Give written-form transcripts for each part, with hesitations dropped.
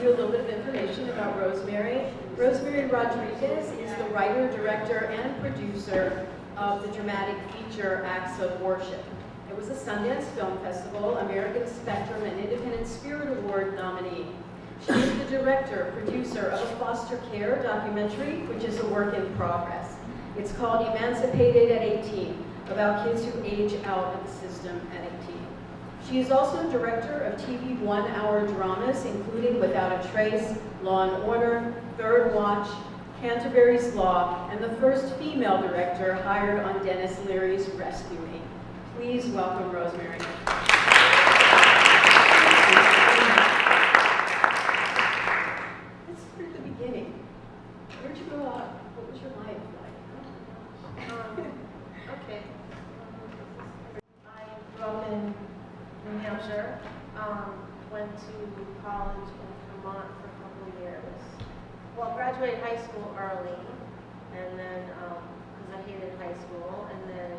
give you a little bit of information about Rosemary. Rosemary Rodriguez is the writer, director, and producer of the dramatic feature Acts of Worship. It was a Sundance Film Festival, American Spectrum, and Independent Spirit Award nominee. She is the director, producer of a foster care documentary, which is a work in progress. It's called Emancipated at 18, about kids who age out of the system at 18. She is also director of TV one-hour dramas, including Without a Trace, Law and Order, Third Watch, Canterbury's Law, and the first female director hired on Dennis Leary's Rescue Me. Please welcome Rosemary. Let's start at the beginning. Where'd you grow up? What was your life like? Okay. I grew up in New Hampshire, went to college in Vermont for a couple of years. Well, graduated high school early, and then, because I hated high school, and then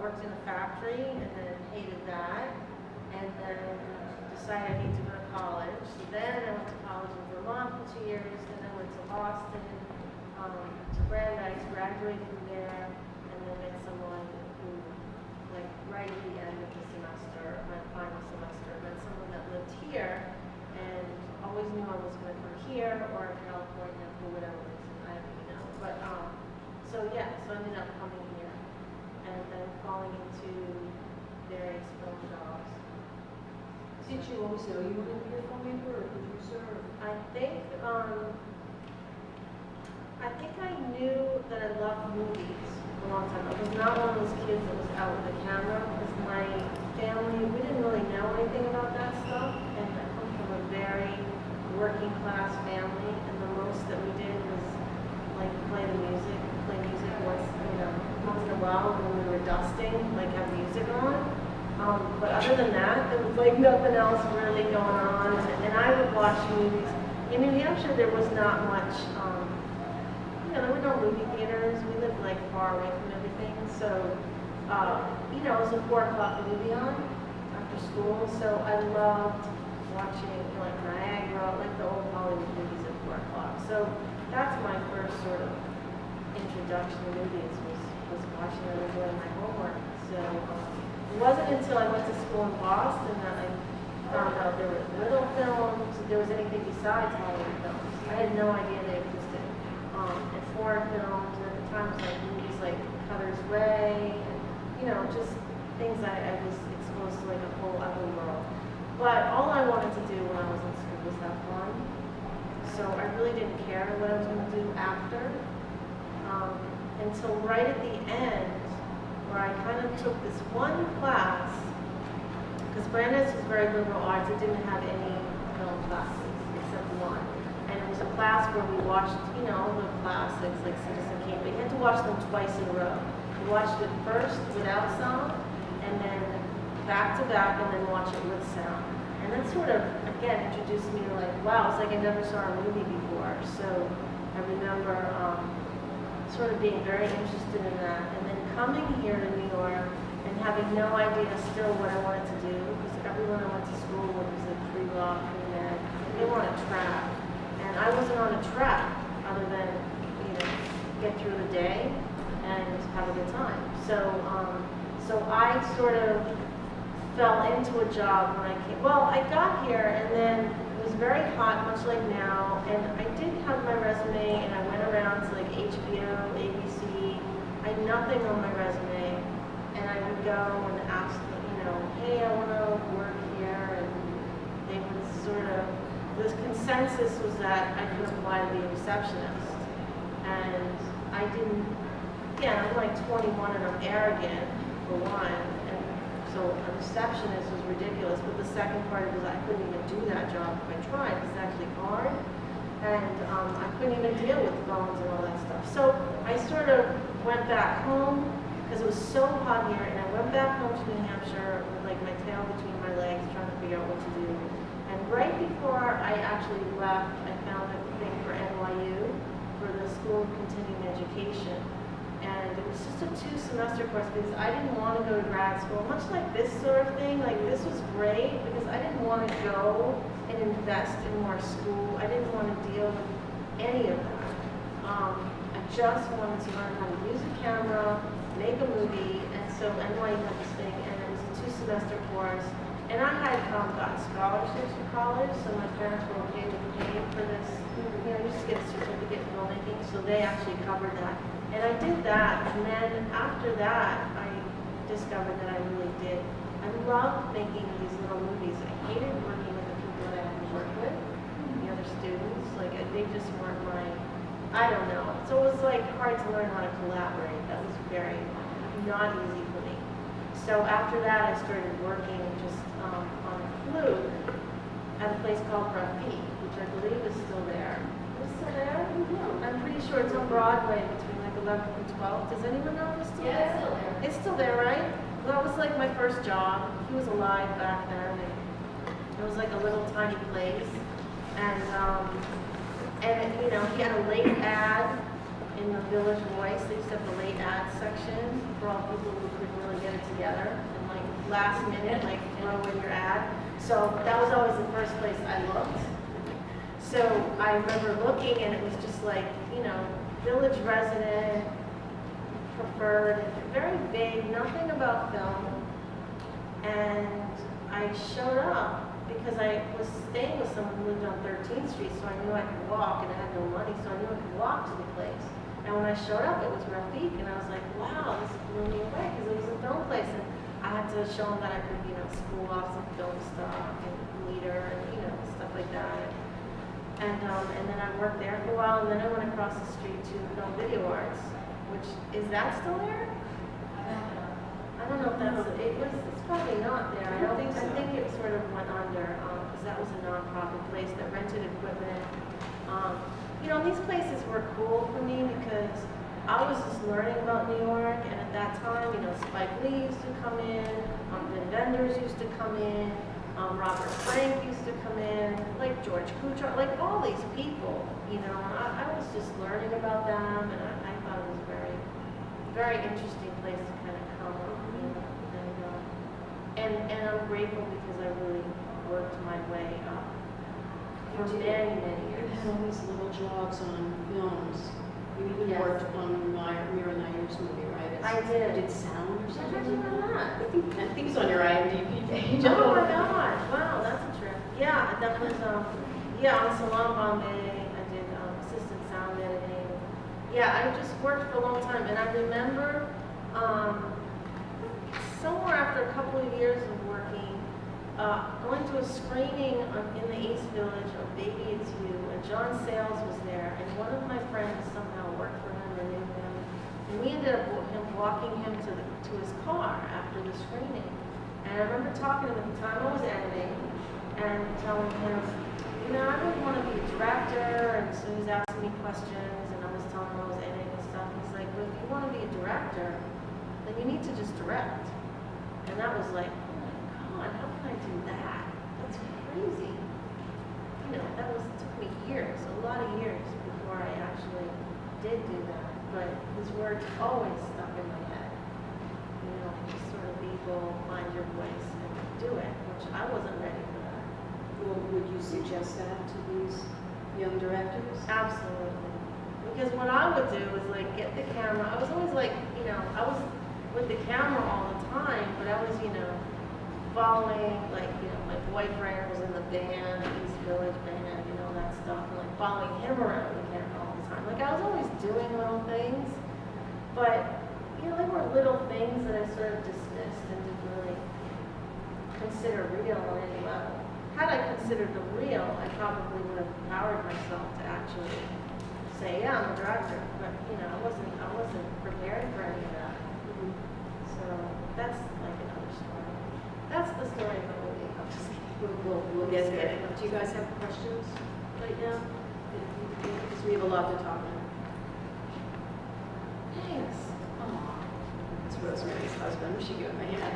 worked in a factory, and then hated that, and then decided I need to go to college. So then I went to college in Vermont for 2 years, and then went to Boston, to Brandeis, graduated from there, and then met someone who, like, right at the end of the semester, my final semester, met someone that lived here, and always knew I was going to come here or California for whatever reason, I don't even know. But, so yeah, so I ended up coming here, and then falling into various film jobs. Did you always know you wanted to be a filmmaker or a producer? I think I knew that I loved movies a long time. I was not one of those kids that was out with a camera, because my family, we didn't really know anything about that stuff, and I come from a very working class family, and the most that we did was like play music once, once in a while when we were dusting, like have music on. But other than that, there was like nothing else really going on, and I would watch movies. In New Hampshire, there was not much, there were no movie theaters. We lived like far away from everything, so, it was a 4 o'clock movie on after school, so I loved watching, like Niagara, like the old Hollywood movies at 4 o'clock. So that's my first sort of introduction to movies, was watching them and doing my homework. So it wasn't until I went to school in Boston that I found out there were little films, if there was anything besides Hollywood films. I had no idea they existed. And foreign films, and at the time it was like movies like Cutter's Way, and just things I was exposed to, like a whole other world. But all I wanted to do when I was in school was have fun. So I really didn't care what I was going to do after. Until right at the end, where I kind of took this one class, because Brandeis was very liberal arts, it didn't have any film classes except one. And it was a class where we watched, the classics like Citizen Kane, but you had to watch them twice in a row. You watched it first without sound, and then back to back, and then watch it with sound. And that sort of, again, introduced me to like, wow, it's like I never saw a movie before. So I remember sort of being very interested in that, and then coming here to New York and having no idea still what I wanted to do, because everyone I went to school with was like pre-law, pre-med, they were on a track. And I wasn't on a track other than, get through the day and have a good time. So, so I sort of fell into a job when I came. Well, I got here, and then it was very hot, much like now, and I did have my resume, and I went around to like HBO, ABC. I had nothing on my resume, and I would go and ask them, hey, I want to work here, and they would sort of, the consensus was that I could apply to be a receptionist, and I didn't. Again, I'm like 21 and I'm arrogant, for one, and so a receptionist was ridiculous, but the second part was I couldn't even do that job if I tried. It's actually hard, and I couldn't even deal with phones and all that stuff. So I sort of went back home, because it was so hot here, and I went back home to New Hampshire with like my tail between my legs, trying to figure out what to do. And right before I actually left, I found a thing for NYU, for the School of Continuing Education. And it was just a 2-semester course because I didn't want to go to grad school, much like this sort of thing. Like, this was great because I didn't want to go and invest in more school. I didn't want to deal with any of that. I just wanted to learn how to use a camera, make a movie, and so NYFA had this thing, and it was a 2-semester course. And I had gotten scholarships for college, so my parents were okay with paying for this. You know, you just get a certificate in filmmaking, so they actually covered that. And I did that, and then after that, I discovered that I really did. I loved making these little movies. I hated working with the people that I had to work with, the other students. Like, they just weren't my, I don't know. So it was like hard to learn how to collaborate. That was very not easy for me. So after that, I started working just on a fluke at a place called Graffiti, which I believe is still there. Is it still there? I'm pretty sure it's on Broadway between like 11th and 12th. Does anyone know if it's still there? It's still there. It's still there, right? Well, that was like my first job. He was alive back then. It was like a little tiny place. And you know, he had a late ad in the Village Voice. They used to have the late ad section for all people who couldn't really get it together and like last minute, like throw in your ad. So that was always the first place I looked. So I remember looking and it was just like, you know, village resident, preferred, very vague, nothing about film. And I showed up because I was staying with someone who lived on 13th Street, so I knew I could walk, and I had no money, so I knew I could walk to the place. And when I showed up, it was Rafik, and I was like, wow, this blew me away, because it was a film place, and I had to show him that I could, you know, spool off some film stock and meter and, you know, stuff like that. And then I worked there for a while, and then I went across the street to Film Video Arts, which, is that still there? I don't know if that's, it's probably not there. I think it sort of went under, because that was a nonprofit place that rented equipment. You know, these places were cool for me because I was just learning about New York, and at that time, you know, Spike Lee used to come in, Vin Vendors used to come in, Robert Frank used to come in, like George Kuchar, like all these people, you know, I was just learning about them, and I thought it was very, very interesting place to kind of come up. And I'm grateful because I really worked my way up for many, many years. You had all these little jobs on films. You even Yes. worked on Mira Nair's movie, right? I did. You did sound or How something? did you know that? I think it's on your IMDb page. Oh my God! Wow, that's a trip. Yeah, that was yeah, on Salon Bombay. I did assistant sound editing. Yeah, I just worked for a long time, and I remember somewhere after a couple of years of working, going to a screening in the East Village of Baby It's You, and John Sayles was there, and one of my friends somehow worked for him or knew him, and we ended up walking him to his car after the screening. And I remember talking to him at the time I was editing, and telling him, you know, I really want to be a director, and so he was asking me questions, and I was telling him I was editing and stuff. He's like, well, if you want to be a director, then you need to just direct. And that was like, oh my God, how can I do that? That's crazy. You know, it took me years, a lot of years before I actually did do that. But his words always stuck in my head. You know, just sort of be able to find your voice and do it, which I wasn't ready for that. Well, would you suggest that to these young directors? Absolutely. Because what I would do is like get the camera. I was always like, you know, I was with the camera all the time, but I was, you know, following, like, you know, my boyfriend was in the band, the East Village band, you know, that stuff, and like following him around the camera all the time. Like I was always doing little things, but, you know, they were little things that I sort of dismissed and didn't really consider real on any level. Had I considered them real, I probably would have empowered myself to actually say, yeah, I'm a director, but, you know, I wasn't prepared for any of that. So that's like another story. That's the story of the movie. I'm just kidding. We'll get there. Do you guys have questions right now? Because we have a lot to talk about. Thanks. It's Rosemary's husband. She gave my hand.